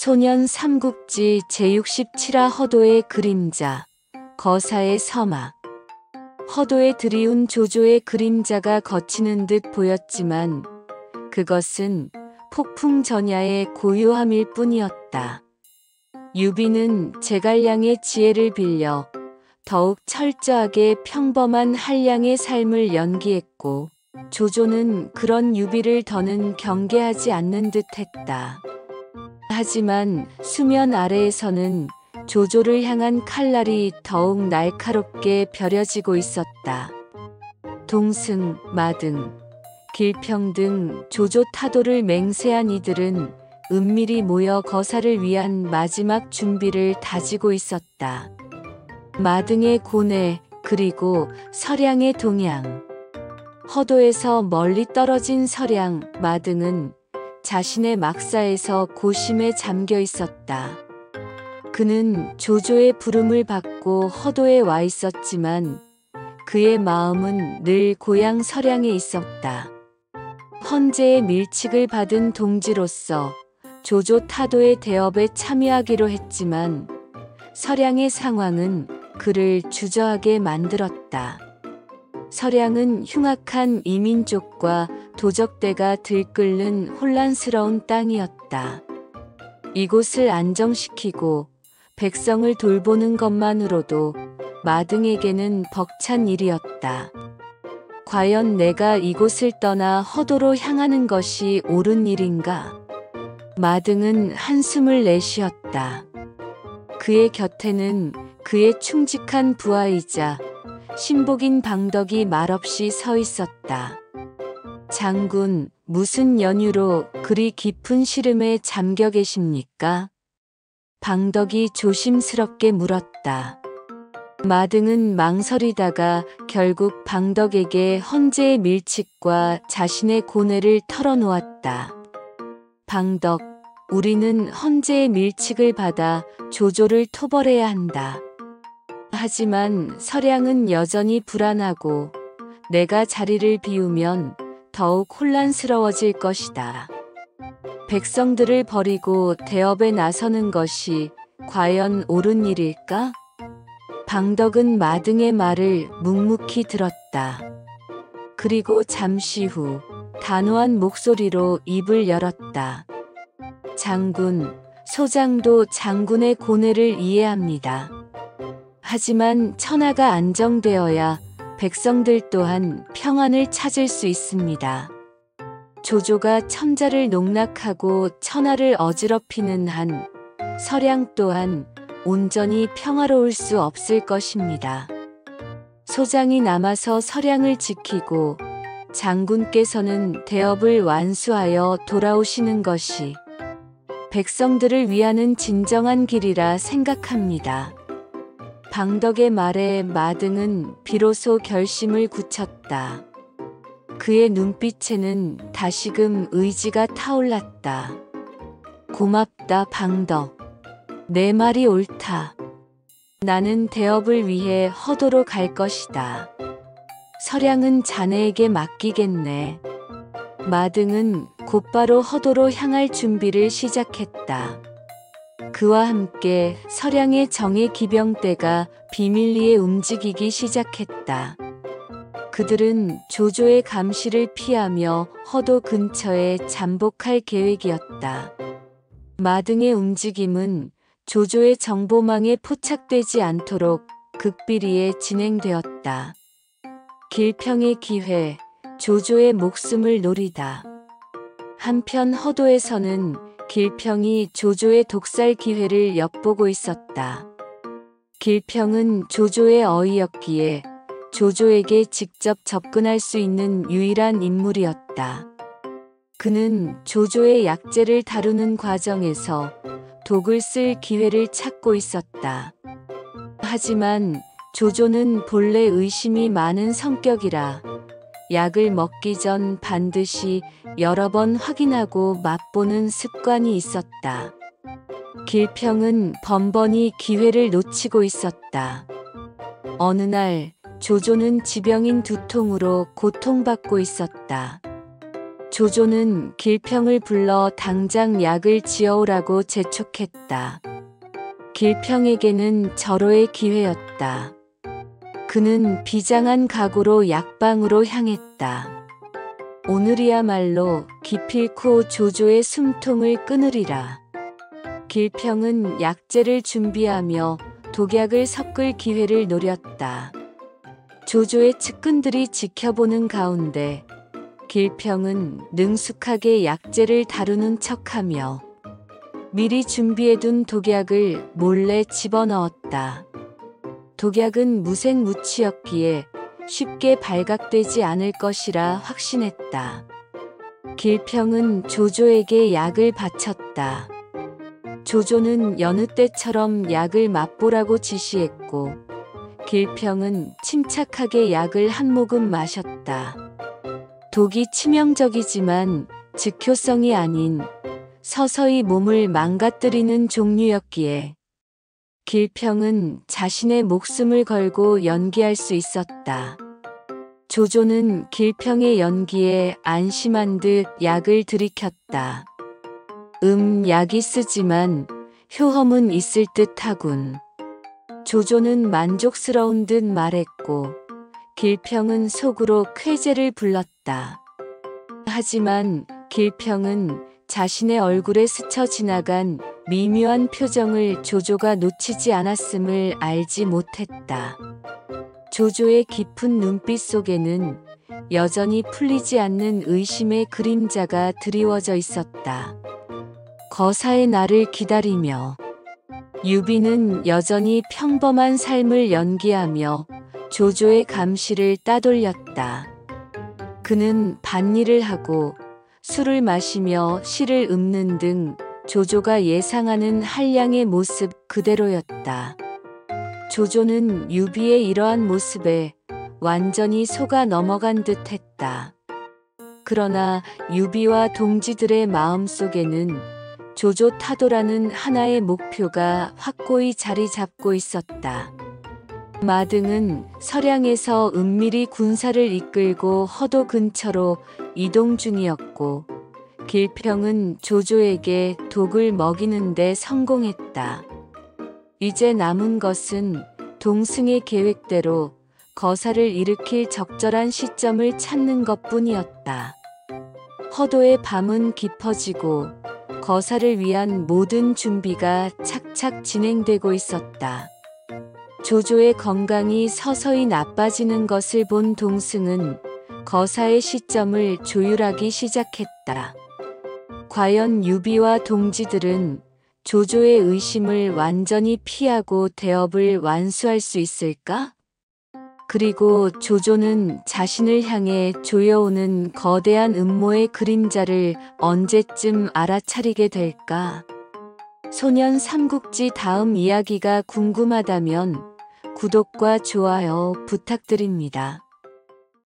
소년 삼국지 제67화 허도의 그림자, 거사의 서막. 허도에 들이운 조조의 그림자가 걷히는 듯 보였지만 그것은 폭풍 전야의 고요함일 뿐이었다. 유비는 제갈량의 지혜를 빌려 더욱 철저하게 평범한 한량의 삶을 연기했고 조조는 그런 유비를 더는 경계하지 않는 듯했다. 하지만 수면 아래에서는 조조를 향한 칼날이 더욱 날카롭게 벼려지고 있었다. 동승, 마등, 길평 등 조조 타도를 맹세한 이들은 은밀히 모여 거사를 위한 마지막 준비를 다지고 있었다. 마등의 고뇌, 그리고 서량의 동향. 허도에서 멀리 떨어진 서량, 마등은 자신의 막사에서 고심에 잠겨 있었다. 그는 조조의 부름을 받고 허도에 와 있었지만 그의 마음은 늘 고향 서량에 있었다. 헌제의 밀칙을 받은 동지로서 조조 타도의 대업에 참여하기로 했지만 서량의 상황은 그를 주저하게 만들었다. 서량은 흉악한 이민족과 도적대가 들끓는 혼란스러운 땅이었다. 이곳을 안정시키고 백성을 돌보는 것만으로도 마등에게는 벅찬 일이었다. 과연 내가 이곳을 떠나 허도로 향하는 것이 옳은 일인가? 마등은 한숨을 내쉬었다. 그의 곁에는 그의 충직한 부하이자 신복인 방덕이 말없이 서 있었다. 장군, 무슨 연유로 그리 깊은 시름에 잠겨 계십니까? 방덕이 조심스럽게 물었다. 마등은 망설이다가 결국 방덕에게 헌제의 밀칙과 자신의 고뇌를 털어놓았다. 방덕, 우리는 헌제의 밀칙을 받아 조조를 토벌해야 한다. 하지만 서량은 여전히 불안하고 내가 자리를 비우면 더욱 혼란스러워질 것이다. 백성들을 버리고 대업에 나서는 것이 과연 옳은 일일까? 방덕은 마등의 말을 묵묵히 들었다. 그리고 잠시 후 단호한 목소리로 입을 열었다. 장군, 소장도 장군의 고뇌를 이해합니다. 하지만 천하가 안정되어야 백성들 또한 평안을 찾을 수 있습니다. 조조가 천자를 농락하고 천하를 어지럽히는 한 서량 또한 온전히 평화로울 수 없을 것입니다. 소장이 남아서 서량을 지키고 장군께서는 대업을 완수하여 돌아오시는 것이 백성들을 위하는 진정한 길이라 생각합니다. 방덕의 말에 마등은 비로소 결심을 굳혔다. 그의 눈빛에는 다시금 의지가 타올랐다. 고맙다, 방덕. 내 말이 옳다. 나는 대업을 위해 허도로 갈 것이다. 서량은 자네에게 맡기겠네. 마등은 곧바로 허도로 향할 준비를 시작했다. 그와 함께 서량의 정예 기병대가 비밀리에 움직이기 시작했다. 그들은 조조의 감시를 피하며 허도 근처에 잠복할 계획이었다. 마등의 움직임은 조조의 정보망에 포착되지 않도록 극비리에 진행되었다. 길평의 기회, 조조의 목숨을 노리다. 한편 허도에서는 길평이 조조의 독살 기회를 엿보고 있었다. 길평은 조조의 어이였기에 조조에게 직접 접근할 수 있는 유일한 인물이었다. 그는 조조의 약재를 다루는 과정에서 독을 쓸 기회를 찾고 있었다. 하지만 조조는 본래 의심이 많은 성격이라 약을 먹기 전 반드시 여러 번 확인하고 맛보는 습관이 있었다. 길평은 번번이 기회를 놓치고 있었다. 어느 날 조조는 지병인 두통으로 고통받고 있었다. 조조는 길평을 불러 당장 약을 지어오라고 재촉했다. 길평에게는 절호의 기회였다. 그는 비장한 각오로 약방으로 향했다. 오늘이야말로 기필코 조조의 숨통을 끊으리라. 길평은 약재를 준비하며 독약을 섞을 기회를 노렸다. 조조의 측근들이 지켜보는 가운데 길평은 능숙하게 약재를 다루는 척하며 미리 준비해둔 독약을 몰래 집어넣었다. 독약은 무색무취였기에 쉽게 발각되지 않을 것이라 확신했다. 길평은 조조에게 약을 바쳤다. 조조는 여느 때처럼 약을 맛보라고 지시했고 길평은 침착하게 약을 한 모금 마셨다. 독이 치명적이지만 즉효성이 아닌 서서히 몸을 망가뜨리는 종류였기에 길평은 자신의 목숨을 걸고 연기할 수 있었다. 조조는 길평의 연기에 안심한 듯 약을 들이켰다. 약이 쓰지만 효험은 있을 듯하군. 조조는 만족스러운 듯 말했고 길평은 속으로 쾌재를 불렀다. 하지만 길평은 자신의 얼굴에 스쳐 지나간 미묘한 표정을 조조가 놓치지 않았음을 알지 못했다. 조조의 깊은 눈빛 속에는 여전히 풀리지 않는 의심의 그림자가 드리워져 있었다. 거사의 날을 기다리며 유비는 여전히 평범한 삶을 연기하며 조조의 감시를 따돌렸다. 그는 밭일을 하고 술을 마시며 시를 읊는 등 조조가 예상하는 한량의 모습 그대로였다. 조조는 유비의 이러한 모습에 완전히 속아 넘어간 듯했다. 그러나 유비와 동지들의 마음속에는 조조 타도라는 하나의 목표가 확고히 자리 잡고 있었다. 마등은 서량에서 은밀히 군사를 이끌고 허도 근처로 이동 중이었고 길평은 조조에게 독을 먹이는 데 성공했다. 이제 남은 것은 동승의 계획대로 거사를 일으킬 적절한 시점을 찾는 것뿐이었다. 허도의 밤은 깊어지고 거사를 위한 모든 준비가 착착 진행되고 있었다. 조조의 건강이 서서히 나빠지는 것을 본 동승은 거사의 시점을 조율하기 시작했다. 과연 유비와 동지들은 조조의 의심을 완전히 피하고 대업을 완수할 수 있을까? 그리고 조조는 자신을 향해 조여오는 거대한 음모의 그림자를 언제쯤 알아차리게 될까? 소년 삼국지 다음 이야기가 궁금하다면 구독과 좋아요 부탁드립니다.